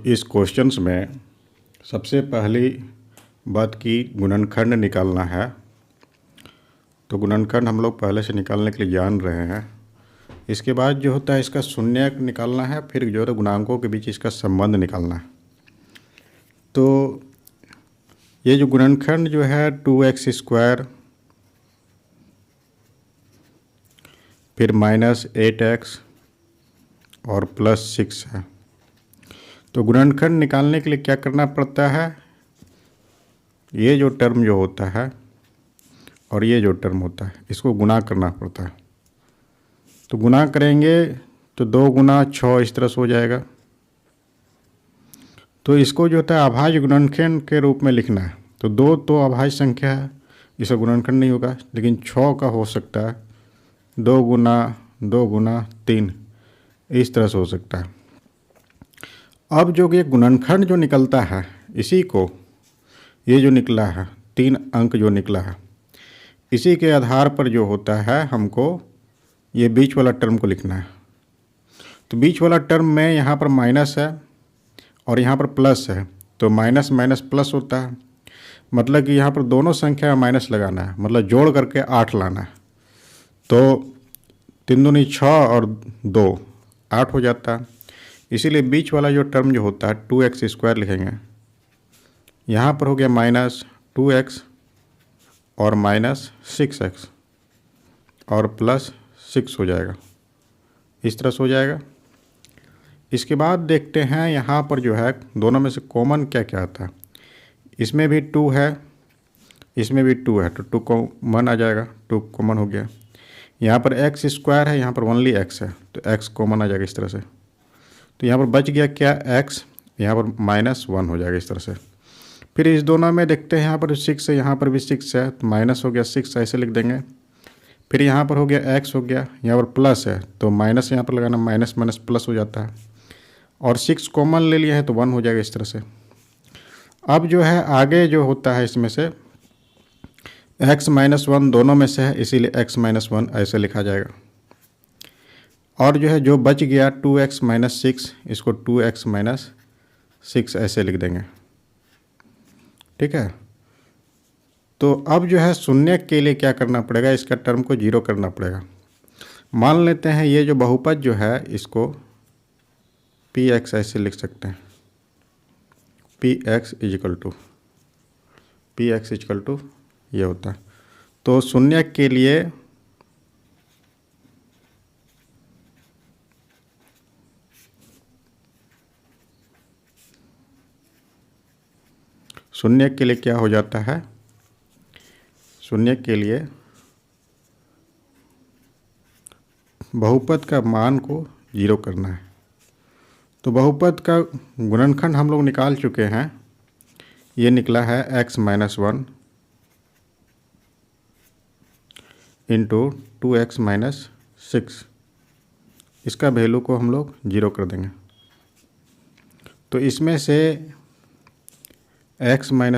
इस क्वेश्चंस में सबसे पहली बात की गुणनखंड निकालना है। तो गुणनखंड हम लोग पहले से निकालने के लिए जान रहे हैं। इसके बाद जो होता है इसका शून्यक निकालना है, फिर जो है गुणांकों के बीच इसका संबंध निकालना है। तो ये जो गुणनखंड जो है 2x², फिर -8x और +6 है। तो गुणनखंड निकालने के लिए क्या करना पड़ता है, ये जो टर्म जो होता है और ये जो टर्म होता है इसको गुणा करना पड़ता है। तो गुणा करेंगे तो 2 × 6 इस तरह से हो जाएगा। तो इसको जो होता है अभाज्य गुणनखंड के रूप में लिखना है। तो 2 तो अभाज्य संख्या है, इसका गुणनखंड नहीं होगा, लेकिन 6 का हो सकता है। 2 × 2 × 3 इस तरह से हो सकता है। अब जो ये गुणनखंड जो निकलता है, इसी को ये जो निकला है 3 अंक जो निकला है, इसी के आधार पर जो होता है हमको ये बीच वाला टर्म को लिखना है। तो बीच वाला टर्म में यहाँ पर माइनस है और यहाँ पर प्लस है, तो माइनस माइनस प्लस होता है। मतलब कि यहाँ पर दोनों संख्या में माइनस लगाना है, मतलब जोड़ करके 8 लाना है। तो 3 दूनी 6 और 2 8 हो जाता है। इसीलिए बीच वाला जो टर्म जो होता है 2x² लिखेंगे। यहाँ पर हो गया -2x और -6x और +6 हो जाएगा, इस तरह से हो जाएगा। इसके बाद देखते हैं यहाँ पर जो है दोनों में से कॉमन क्या क्या आता है। इसमें भी 2 है, इसमें भी 2 है, तो 2 कॉमन आ जाएगा, 2 कॉमन हो गया। यहाँ पर x² है, यहाँ पर ओनली x है, तो x कॉमन आ जाएगा इस तरह से। तो यहाँ पर बच गया क्या x, यहाँ पर -1 हो जाएगा इस तरह से। फिर इस दोनों में देखते हैं, यहाँ पर 6 है, यहाँ पर भी 6 है, तो माइनस हो गया 6, ऐसे लिख देंगे। फिर यहाँ पर हो गया x हो गया, यहाँ पर प्लस है, तो माइनस यहाँ पर लगाना, माइनस माइनस प्लस हो जाता है। और 6 कॉमन ले लिया है तो 1 हो जाएगा इस तरह से। अब जो है आगे जो होता है इसमें से x - 1 दोनों में से है, इसीलिए x - 1 ऐसे लिखा जाएगा। और जो है जो बच गया 2x - 6, इसको 2x - 6 ऐसे लिख देंगे, ठीक है। तो अब जो है शून्य के लिए क्या करना पड़ेगा, इसका टर्म को 0 करना पड़ेगा। मान लेते हैं ये जो बहुपद जो है इसको px ऐसे लिख सकते हैं, px = ये होता है। तो शून्य के लिए क्या हो जाता है, शून्य के लिए बहुपद का मान को 0 करना है। तो बहुपद का गुणनखंड हम लोग निकाल चुके हैं, ये निकला है x - 1 × 2x - 6। इसका वैल्यू को हम लोग 0 कर देंगे। तो इसमें से x - 1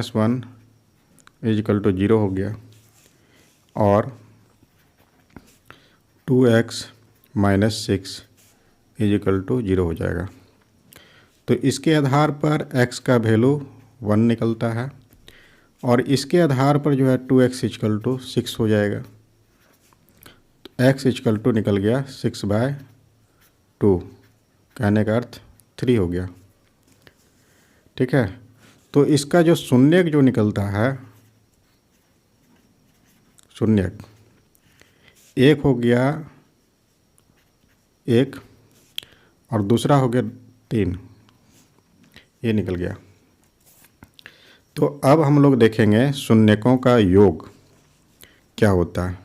= 0 हो गया और 2x - 6 = 0 हो जाएगा। तो इसके आधार पर x का वैल्यू 1 निकलता है और इसके आधार पर जो है 2x = 6 हो जाएगा। तो x = निकल गया 6/2, कहने का अर्थ 3 हो गया, ठीक है। तो इसका जो शून्यक जो निकलता है, शून्यक एक हो गया 1 और दूसरा हो गया 3, ये निकल गया। तो अब हम लोग देखेंगे शून्यकों का योग क्या होता है।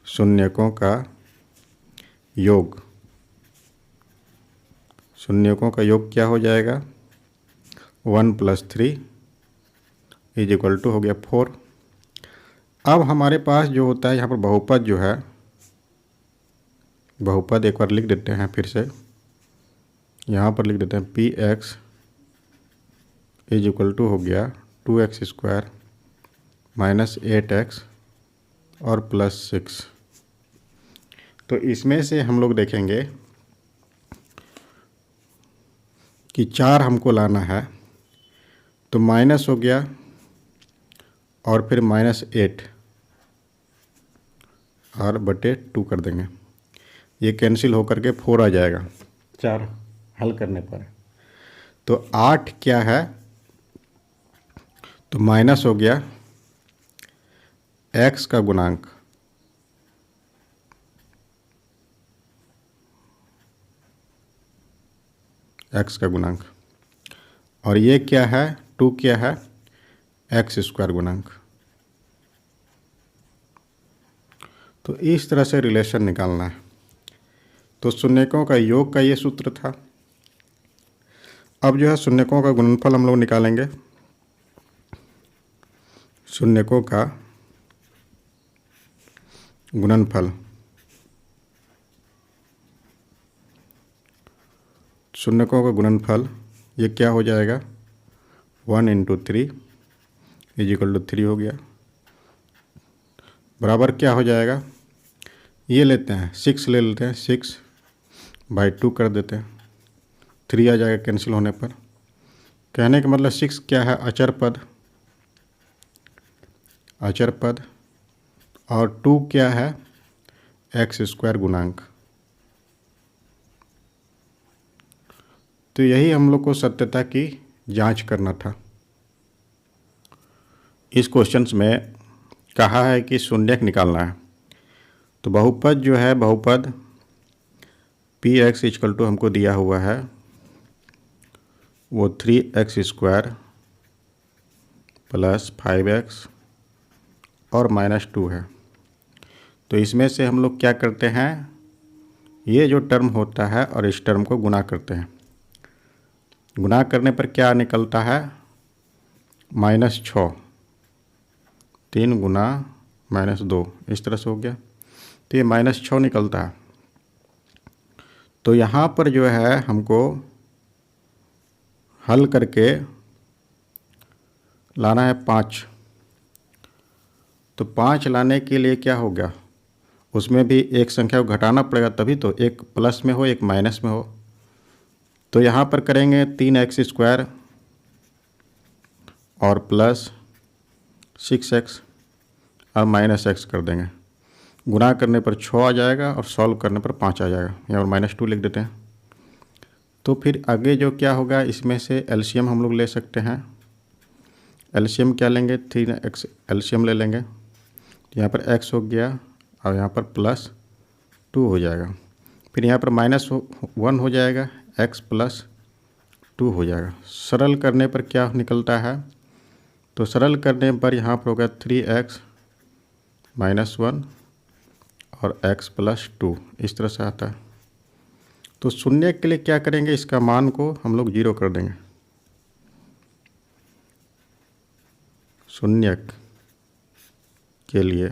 शून्यकों का योग, शून्यकों का योग क्या हो जाएगा, 1 + 3 = हो गया 4। अब हमारे पास जो होता है यहाँ पर बहुपद जो है, बहुपद एक बार लिख देते हैं, फिर से यहाँ पर लिख देते हैं px = हो गया 2x² - 8x और +6। तो इसमें से हम लोग देखेंगे कि 4 हमको लाना है, तो माइनस हो गया और फिर -8 और बटे 2 कर देंगे। ये कैंसिल होकर के 4 आ जाएगा 4 हल करने पर। तो 8 क्या है, तो माइनस हो गया x का गुणांक, x का गुणांक, और ये क्या है 2 क्या है x स्क्वायर गुणांक। तो इस तरह से रिलेशन निकालना है। तो शून्यकों का योग का ये सूत्र था। अब जो है शून्यकों का गुणनफल हम लोग निकालेंगे। शून्यकों का गुणनफल, शून्यकों का गुणनफल ये क्या हो जाएगा, 1 × 3 = 3 हो गया, बराबर क्या हो जाएगा, ये लेते हैं 6 ले लेते हैं, 6/2 कर देते हैं, 3 आ जाएगा कैंसिल होने पर। कहने का मतलब 6 क्या है, अचर पद, अचर पद, और 2 क्या है x स्क्वायर गुणांक। तो यही हम लोग को सत्यता की जांच करना था। इस क्वेश्चंस में कहा है कि शून्यक निकालना है। तो बहुपद जो है, बहुपद px = हमको दिया हुआ है वो 3x² + 5x और -2 है। तो इसमें से हम लोग क्या करते हैं, ये जो टर्म होता है और इस टर्म को गुणा करते हैं। गुणा करने पर क्या निकलता है, -6, 3 गुना -2, इस तरह से हो गया। तो ये -6 निकलता है। तो यहाँ पर जो है हमको हल करके लाना है 5। तो 5 लाने के लिए क्या हो गया, उसमें भी एक संख्या को घटाना पड़ेगा, तभी तो एक प्लस में हो एक माइनस में हो। तो यहाँ पर करेंगे 3x² और प्लस 6x और -x कर देंगे। गुणा करने पर 6 आ जाएगा और सॉल्व करने पर 5 आ जाएगा। यहाँ पर -2 लिख देते हैं। तो फिर आगे जो क्या होगा, इसमें से एलसीएम हम लोग ले सकते हैं। एलसीएम क्या लेंगे, 3x एलसीएम ले लेंगे। तो यहाँ पर x हो गया और यहाँ पर +2 हो जाएगा। फिर यहाँ पर -1 हो जाएगा, x + 2 हो जाएगा। सरल करने पर क्या निकलता है, तो सरल करने पर यहाँ पर होगा 3x - 1 और x + 2, इस तरह से आता है। तो शून्य के लिए क्या करेंगे, इसका मान को हम लोग 0 कर देंगे। शून्यक के लिए,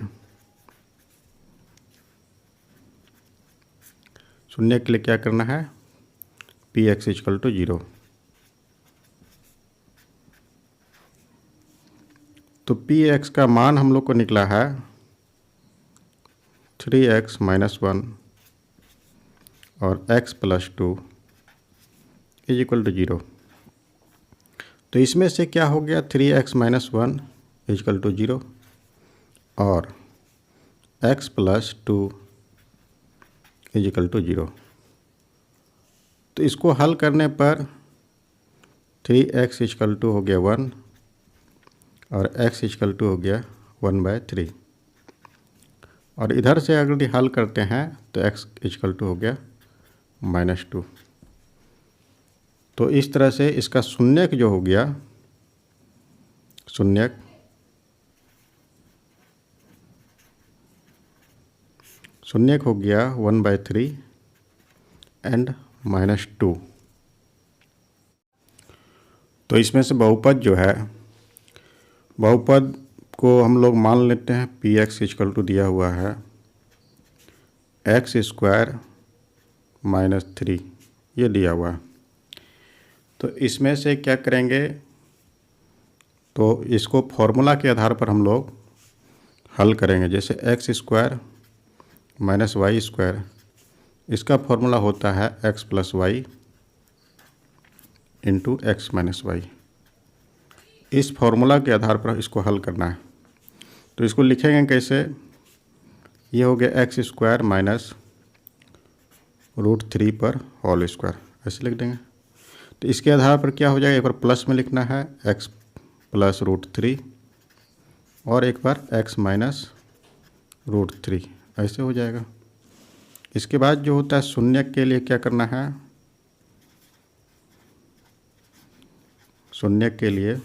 शून्य के लिए क्या करना है, px = 0। तो px का मान हम लोग को निकला है 3x - 1 और x + 2 = 0। तो इसमें से क्या हो गया, 3x - 1 = 0 और x + 2 = 0। तो इसको हल करने पर 3x = हो गया 1 और x = हो गया 1/3। और इधर से अगर हल करते हैं तो x = हो गया -2। तो इस तरह से इसका शून्यक जो हो गया, शून्यक हो गया 1/3 एंड -2। तो इसमें से बहुपद जो है, बहुपद को हम लोग मान लेते हैं px = दिया हुआ है x² - 3, ये दिया हुआ है। तो इसमें से क्या करेंगे, तो इसको फॉर्मूला के आधार पर हम लोग हल करेंगे। जैसे x² - y², इसका फॉर्मूला होता है x + y into X minus Y. इस फॉर्मूला के आधार पर इसको हल करना है। तो इसको लिखेंगे कैसे, ये हो गया X square minus root three पर होल स्क्वायर, ऐसे लिख देंगे। तो इसके आधार पर क्या हो जाएगा, एक बार प्लस में लिखना है एक्स प्लस रूट थ्री और एक बार एक्स माइनस रूट थ्री, ऐसे हो जाएगा। इसके बाद जो होता है शून्य के लिए क्या करना है, शून्य के लिए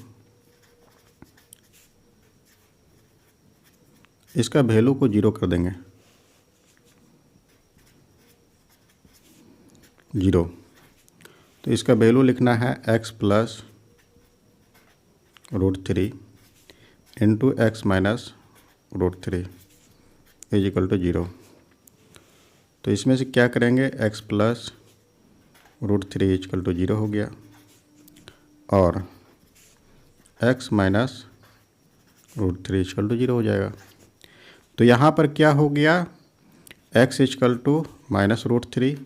इसका वैल्यू को जीरो कर देंगे, जीरो। तो इसका वैल्यू लिखना है X plus root three into X minus root three is equal to zero. तो इसमें से क्या करेंगे, X plus root three is equal to zero हो गया और X minus root three is equal to zero हो जाएगा। तो यहाँ पर क्या हो गया, X equal to minus root three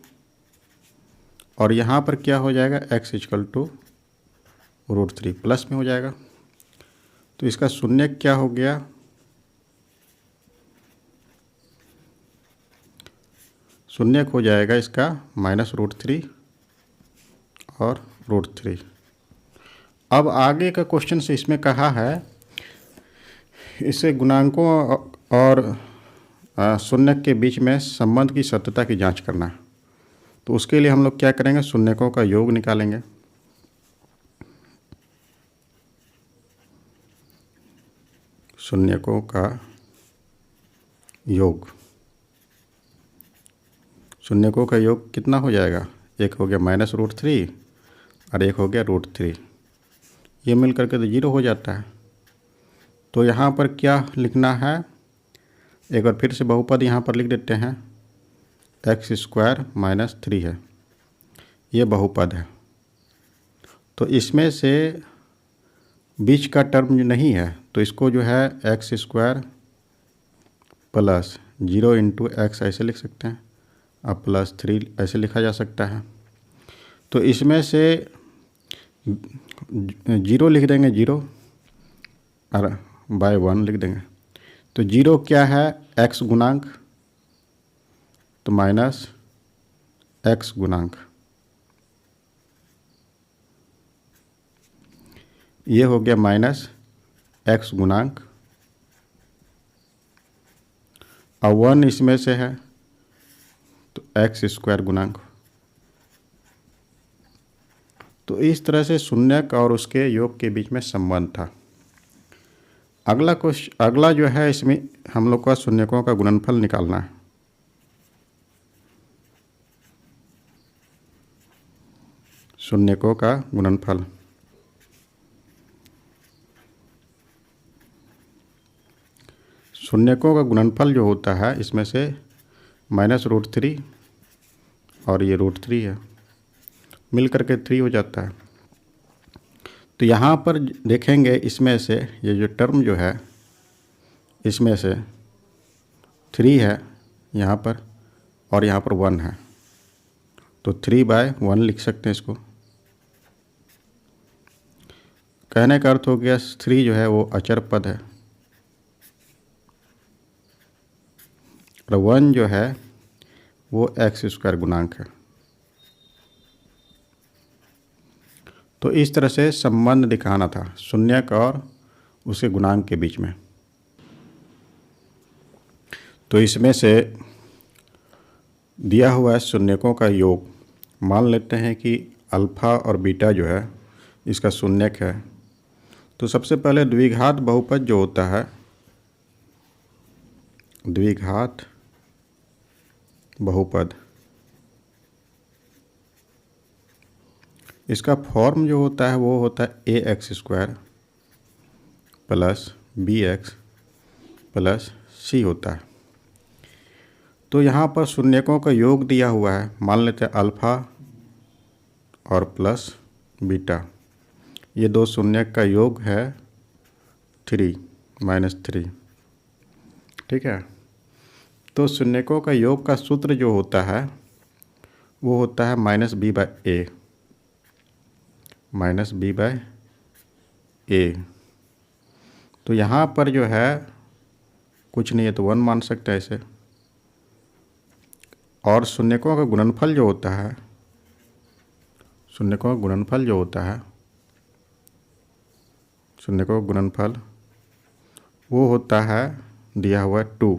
और यहाँ पर क्या हो जाएगा, X equal to root three plus में हो जाएगा। तो इसका शून्य क्या हो गया, शून्य हो जाएगा इसका माइनस रूट थ्री और रूट थ्री। अब आगे का क्वेश्चन से इसमें कहा है इसे गुणांकों और शून्य के बीच में संबंध की सत्यता की जांच करना है। तो उसके लिए हम लोग क्या करेंगे, शून्यकों का योग निकालेंगे। शून्यकों का योग, शून्यकों का योग कितना हो जाएगा, एक हो गया माइनस रूट थ्री और एक हो गया रूट थ्री, ये मिल करके तो जीरो हो जाता है। तो यहाँ पर क्या लिखना है, एक बार फिर से बहुपद यहाँ पर लिख देते हैं, एक्स स्क्वायर माइनस थ्री है, ये बहुपद है। तो इसमें से बीच का टर्म जो नहीं है तो इसको जो है x square plus zero into x ऐसे लिख सकते हैं, अब प्लस थ्री ऐसे लिखा जा सकता है। तो इसमें से जीरो लिख देंगे, जीरो और बाय वन लिख देंगे। तो जीरो क्या है, एक्स गुणांक, तो माइनस एक्स गुणांक, ये हो गया माइनस एक्स गुणांक और वन इसमें से है तो एक्स स्क्वायर गुणांक। तो इस तरह से शून्यक और उसके योग के बीच में संबंध था। अगला जो है इसमें हम लोग का शून्यकों का गुणनफल निकालना है। शून्यकों का गुणनफल, शून्यकों का गुणनफल जो होता है इसमें से माइनस रूट थ्री और ये रूट थ्री है, मिल करके थ्री हो जाता है। तो यहाँ पर देखेंगे इसमें से ये जो टर्म जो है इसमें से थ्री है यहाँ पर और यहाँ पर वन है, तो थ्री बाय वन लिख सकते हैं इसको। कहने का अर्थ हो गया थ्री जो है वो अचर पद है और वन जो है वो एक्स स्क्वायर गुणांक है। तो इस तरह से संबंध दिखाना था शून्यक और उसके गुणांक के बीच में। तो इसमें से दिया हुआ है शून्यकों का योग, मान लेते हैं कि अल्फा और बीटा जो है इसका शून्यक है। तो सबसे पहले द्विघात बहुपद जो होता है, द्विघात बहुपद, इसका फॉर्म जो होता है वो होता है A x square plus B x plus C होता है। तो यहाँ पर शून्यकों का योग दिया हुआ है, मान लेते हैं अल्फा और प्लस बीटा, ये दो शून्यक का योग है थ्री माइनस थ्री, ठीक है। तो शून्यकों का योग का सूत्र जो होता है वो होता है माइनस बी बाय ए। माइनस बी बाय ए। तो यहाँ पर जो है कुछ नहीं है तो 1 मान सकते हैं इसे। और शून्यकों का गुणनफल जो होता है, शून्यकों का गुणनफल जो होता है, शून्यकों का गुणनफल वो होता है दिया हुआ 2।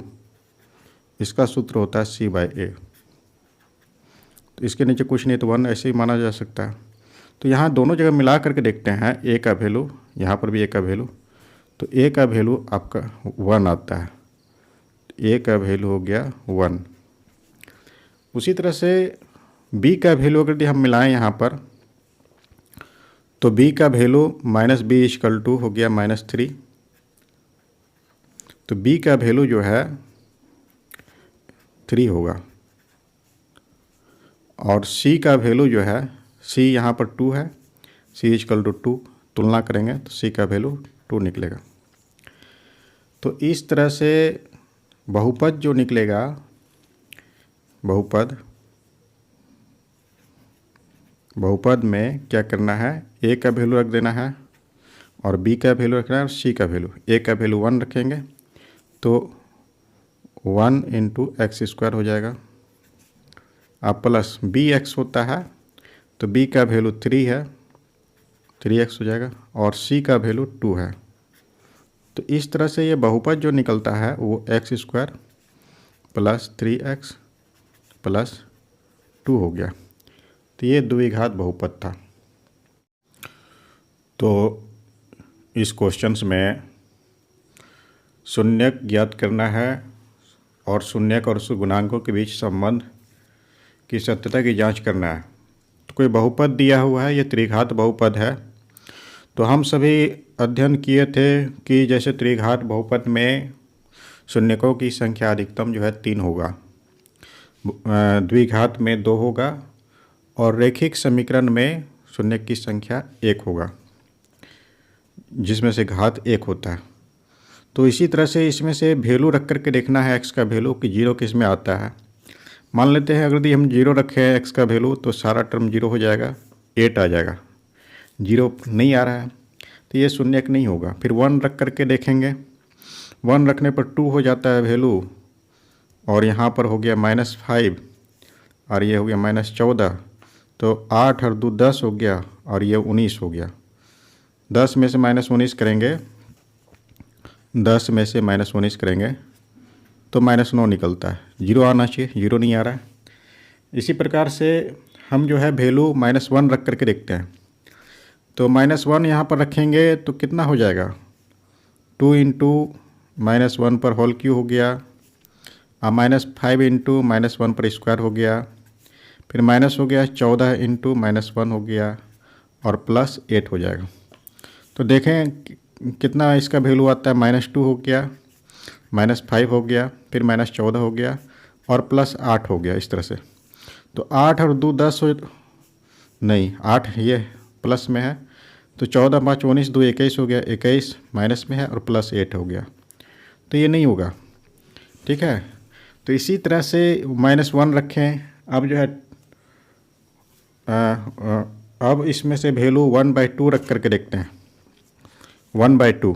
इसका सूत्र होता है सी बाय ए। तो इसके नीचे कुछ नहीं तो 1 ऐसे ही माना जा सकता है। तो यहाँ दोनों जगह मिला करके देखते हैं ए का वैल्यू, यहाँ पर भी ए का वैल्यू, तो ए का वैल्यू आपका 1 आता है। ए का वैल्यू हो गया 1। उसी तरह से बी का वैल्यू अगर हम मिलाएं यहाँ पर, तो बी का value minus B equal to हो गया -3। तो बी का वैल्यू जो है 3 होगा। और सी का वैल्यू जो है, सी यहाँ पर 2 है, सी इक्वल टू 2, तुलना करेंगे तो सी का वैल्यू 2 निकलेगा। तो इस तरह से बहुपद जो निकलेगा, बहुपद में क्या करना है, ए का वैल्यू रख देना है और बी का वैल्यू रखना है और सी का वैल्यू। ए का वैल्यू 1 रखेंगे तो 1 × x² हो जाएगा। अब प्लस बी एक्स होता है तो बी का वैल्यू 3 है, 3x हो जाएगा और सी का वैल्यू 2 है। तो इस तरह से ये बहुपद जो निकलता है वो x² + 3x + 2 हो गया। तो ये द्विघात बहुपद था। तो इस क्वेश्चंस में शून्यक ज्ञात करना है और शून्यक और उसके गुणांकों के बीच संबंध की सत्यता की जांच करना है। तो कोई बहुपद दिया हुआ है, ये त्रिघात बहुपद है। तो हम सभी अध्ययन किए थे कि जैसे त्रिघात बहुपद में शून्यकों की संख्या अधिकतम जो है 3 होगा, द्विघात में 2 होगा और रैखिक समीकरण में शून्यक की संख्या 1 होगा, जिसमें से घात 1 होता है। तो इसी तरह से इसमें से वैल्यू रख करके देखना है x का वैल्यू कि 0 किस में आता है। मान लेते हैं अगर यदि हम 0 रखें x का वैल्यू तो सारा टर्म 0 हो जाएगा, 8 आ जाएगा। 0 नहीं आ रहा है तो ये शून्यक नहीं होगा। फिर 1 रख करके देखेंगे, 1 रखने पर 2 हो जाता है वैल्यू और यहाँ पर हो गया -5 और ये हो गया -14। तो 8 और 2 10 हो गया और ये 19 हो गया। 10 में से -19 करेंगे, 10 में से -19 करेंगे तो -9 निकलता है। 0 आना चाहिए, 0 नहीं आ रहा है। इसी प्रकार से हम जो है वैल्यू -1 रख करके देखते हैं। तो -1 यहाँ पर रखेंगे तो कितना हो जाएगा, 2 × -1 पर होल क्यूब हो गया, -5 × -1 पर स्क्वायर हो गया, फिर माइनस हो गया 14 × -1 हो गया और +8 हो जाएगा। तो देखें कितना इसका वैल्यू आता है, -2 हो गया, -5 हो गया, फिर -14 हो गया और +8 हो गया। इस तरह से तो 8 और 2 10 हो, नहीं 8 ये प्लस में है तो 14 × 5 19, 2 21 हो गया, 21 माइनस में है और +8 हो गया। तो ये नहीं होगा, ठीक है। तो इसी तरह से -1 रखें। अब जो है अब इसमें से वैल्यू 1/2 रख करके देखते हैं, 1/2।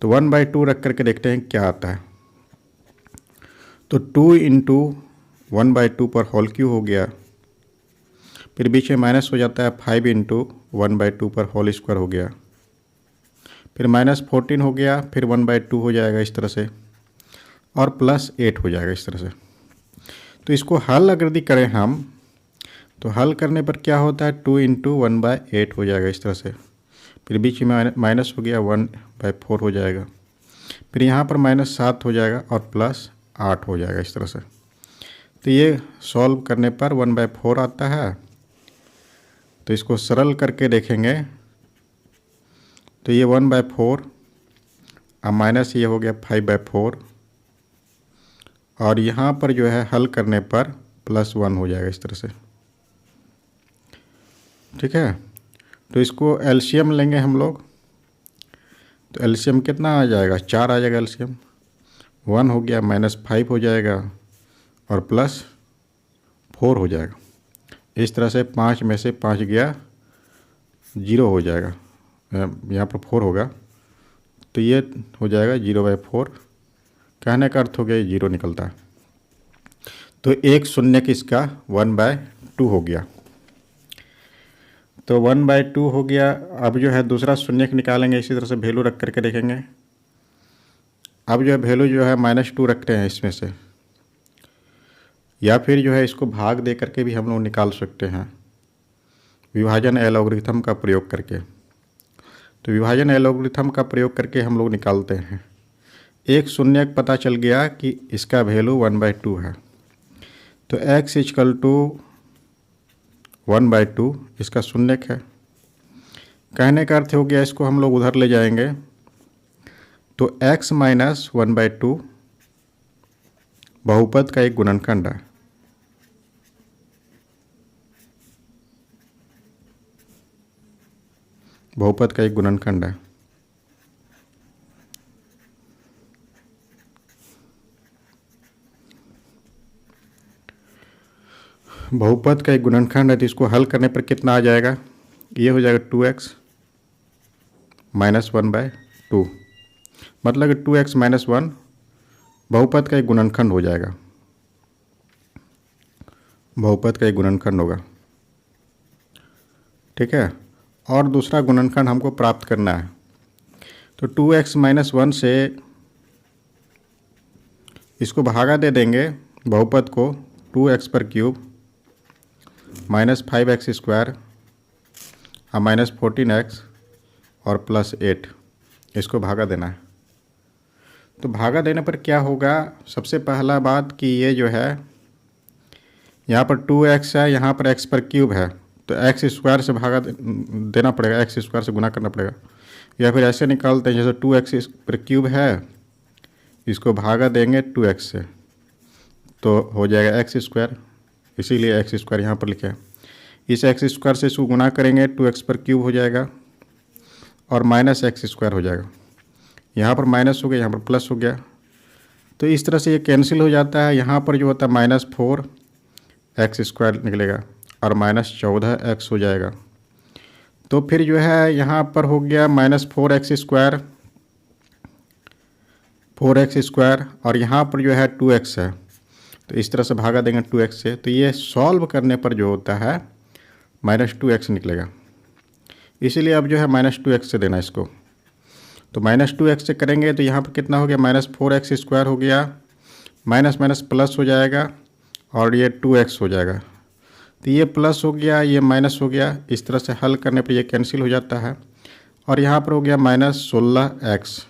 तो 1/2 रख करके देखते हैं क्या आता है। तो 2 × 1/2 पर होल क्यूब हो गया, फिर बीच में माइनस हो जाता है 5 × 1/2 पर होल स्क्वायर हो गया, फिर -14 हो गया, फिर 1/2 हो जाएगा इस तरह से और +8 हो जाएगा इस तरह से। तो इसको हल अगर यदि करें हम तो हल करने पर क्या होता है, 2 × 1/8 हो जाएगा इस तरह से, फिर बीच में माइनस हो गया 1/4 हो जाएगा, फिर यहाँ पर -7 हो जाएगा और +8 हो जाएगा इस तरह से। तो ये सॉल्व करने पर 1/4 आता है। तो इसको सरल करके देखेंगे तो ये 1/4 अब माइनस ये हो गया 5/4 और यहाँ पर जो है हल करने पर +1 हो जाएगा इस तरह से, ठीक है। तो इसको एलसीएम लेंगे हम लोग। तो एलसीएम कितना आ जाएगा, 4 आ जाएगा एलसीएम। 1 हो गया, -5 हो जाएगा और +4 हो जाएगा। इस तरह से 5 में से 5 गया 0 हो जाएगा, यहाँ पर 4 होगा तो ये हो जाएगा 0/4। कहने का अर्थ हो गया 0 निकलता है। तो एक शून्य किसका 1/2 हो गया। तो 1/2 हो गया। अब जो है दूसरा शून्य निकालेंगे, इसी तरह से वैल्यू रख करके देखेंगे। अब जो है वैल्यू जो है -2 रखते हैं इसमें से, या फिर जो है इसको भाग दे करके भी हम लोग निकाल सकते हैं विभाजन एलॉगरिथम का प्रयोग करके। तो विभाजन एलॉगरिथम का प्रयोग करके हम लोग निकालते हैं। एक शून्य पता चल गया कि इसका वैल्यू 1/2 है, तो x = 1/2 इसका शून्य है। कहने का अर्थ हो गया इसको हम लोग उधर ले जाएंगे तो x - 1/2 बहुपद का एक गुणनखंड है। बहुपद का एक गुणनखंड है। बहुपद का एक गुणनखंड है, तो इसको हल करने पर कितना आ जाएगा, ये हो जाएगा 2x - 1/2, मतलब कि 2x - 1 बहुपद का एक गुणनखंड हो जाएगा। बहुपद का एक गुणनखंड होगा, ठीक है। और दूसरा गुणनखंड हमको प्राप्त करना है, तो 2x - 1 से इसको भागा दे देंगे बहुपद को, 2x³ -5x² -14x और +8, इसको भागा देना है। तो भागा देने पर क्या होगा, सबसे पहला बात कि ये जो है यहाँ पर 2x है, यहाँ पर x³ है, तो x² से भागा देना पड़ेगा, x² से गुना करना पड़ेगा। या फिर ऐसे निकालते हैं जैसे 2x³ है, इसको भागा देंगे 2x से तो हो जाएगा x², इसीलिए x² यहाँ पर लिखे हैं। इस x² से इसको गुना करेंगे 2x³ हो जाएगा और -x² हो जाएगा। यहाँ पर माइनस हो गया, यहाँ पर प्लस हो गया, तो इस तरह से ये कैंसिल हो जाता है। यहाँ पर जो होता है -4x² निकलेगा और -14x हो जाएगा। तो फिर जो है यहाँ पर हो गया -4x² और यहाँ पर जो है 2x है, तो इस तरह से भागा देंगे 2x से, तो ये सॉल्व करने पर जो होता है -2x निकलेगा। इसीलिए अब जो है -2x से देना इसको, तो -2x से करेंगे तो यहाँ पर कितना हो गया, -4x² हो गया, माइनस प्लस हो जाएगा और ये 2x हो जाएगा। तो ये प्लस हो गया, ये माइनस हो गया, इस तरह से हल करने पर ये कैंसिल हो जाता है। और यहाँ पर हो गया -16x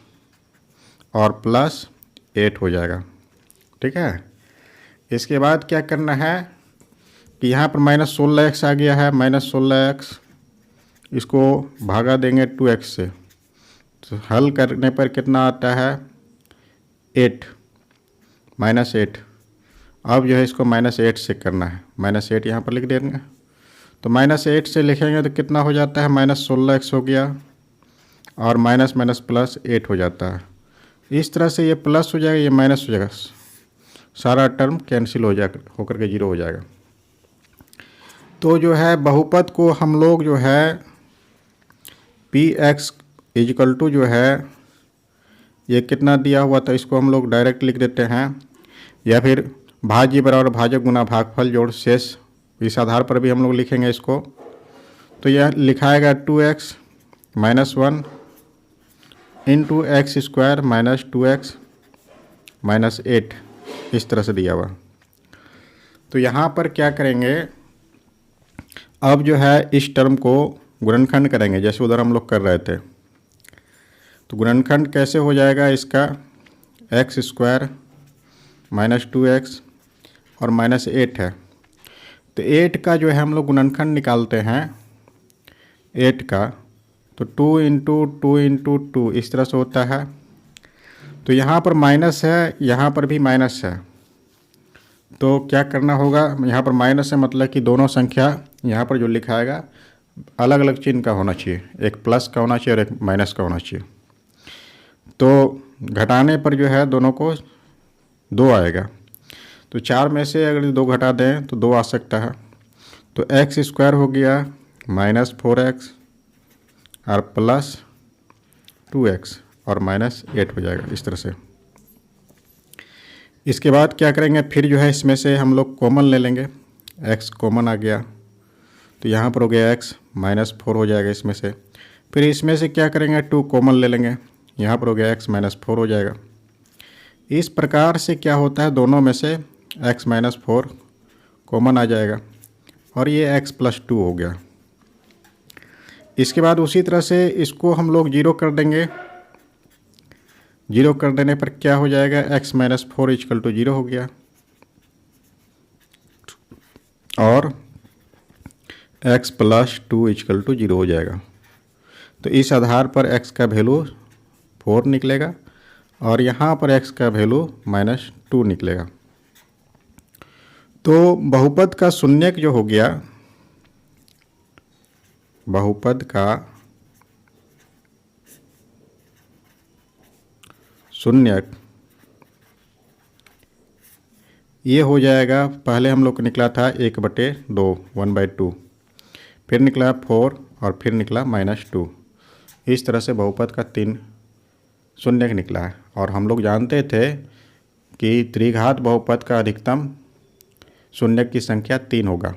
और +8 हो जाएगा, ठीक है। इसके बाद क्या करना है कि यहाँ पर -16x आ गया है, -16x इसको भागा देंगे 2x से, तो हल करने पर कितना आता है 8 -8। अब जो है इसको -8 से करना है, -8 यहाँ पर लिख देंगे, तो -8 से लिखेंगे तो कितना हो जाता है, -16x हो गया और माइनस +8 हो जाता है। इस तरह से ये प्लस हो जाएगा, ये माइनस हो जाएगा, सारा टर्म कैंसिल हो जाएगा, होकर के 0 हो जाएगा। तो जो है बहुपद को हम लोग जो है px = जो है ये कितना दिया हुआ था, इसको हम लोग डायरेक्ट लिख देते हैं, या फिर भाज्य बराबर भाजक गुना भागफल जोड़ शेष, इस आधार पर भी हम लोग लिखेंगे इसको। तो यह लिखाएगा 2x - 1 × x² - 2x - 8, इस तरह से दिया हुआ। तो यहाँ पर क्या करेंगे, अब जो है इस टर्म को गुणनखंड करेंगे, जैसे उधर हम लोग कर रहे थे। तो गुणनखंड कैसे हो जाएगा इसका, x² - 2x और -8 है, तो 8 का जो है हम लोग गुणनखंड निकालते हैं 8 का, तो 2 × 2 × 2 इस तरह से होता है। तो यहाँ पर माइनस है, यहाँ पर भी माइनस है, तो क्या करना होगा, यहाँ पर माइनस है मतलब कि दोनों संख्या यहाँ पर जो लिखाएगा अलग अलग चिन्ह का होना चाहिए, एक प्लस का होना चाहिए और एक माइनस का होना चाहिए। तो घटाने पर जो है दोनों को 2 आएगा, तो 4 में से अगर 2 घटा दें तो 2 आ सकता है। तो एक्स स्क्वायर हो गया -4x और प्लस 2x और -8 हो जाएगा इस तरह से। इसके बाद क्या करेंगे, फिर जो है इसमें से हम लोग कॉमन ले लेंगे, x कॉमन आ गया तो यहाँ पर हो गया x -4 हो जाएगा इसमें से। फिर इसमें से क्या करेंगे, 2 कॉमन ले लेंगे, यहाँ पर हो गया x -4 हो जाएगा। इस प्रकार से क्या होता है, दोनों में से x -4 कॉमन आ जाएगा और ये x + 2 हो गया। इसके बाद उसी तरह से इसको हम लोग 0 कर देंगे। 0 कर देने पर क्या हो जाएगा, x -4 = 0 हो गया और x + 2 = 0 हो जाएगा। तो इस आधार पर x का वैल्यू 4 निकलेगा और यहाँ पर x का वैल्यू -2 निकलेगा। तो बहुपद का शून्यक जो हो गया, बहुपद का शून्यक ये हो जाएगा, पहले हम लोग को निकला था 1/2 1/2, फिर निकला 4 और फिर निकला -2। इस तरह से बहुपद का 3 शून्यक निकला है। और हम लोग जानते थे कि त्रिघात बहुपद का अधिकतम शून्यक की संख्या 3 होगा।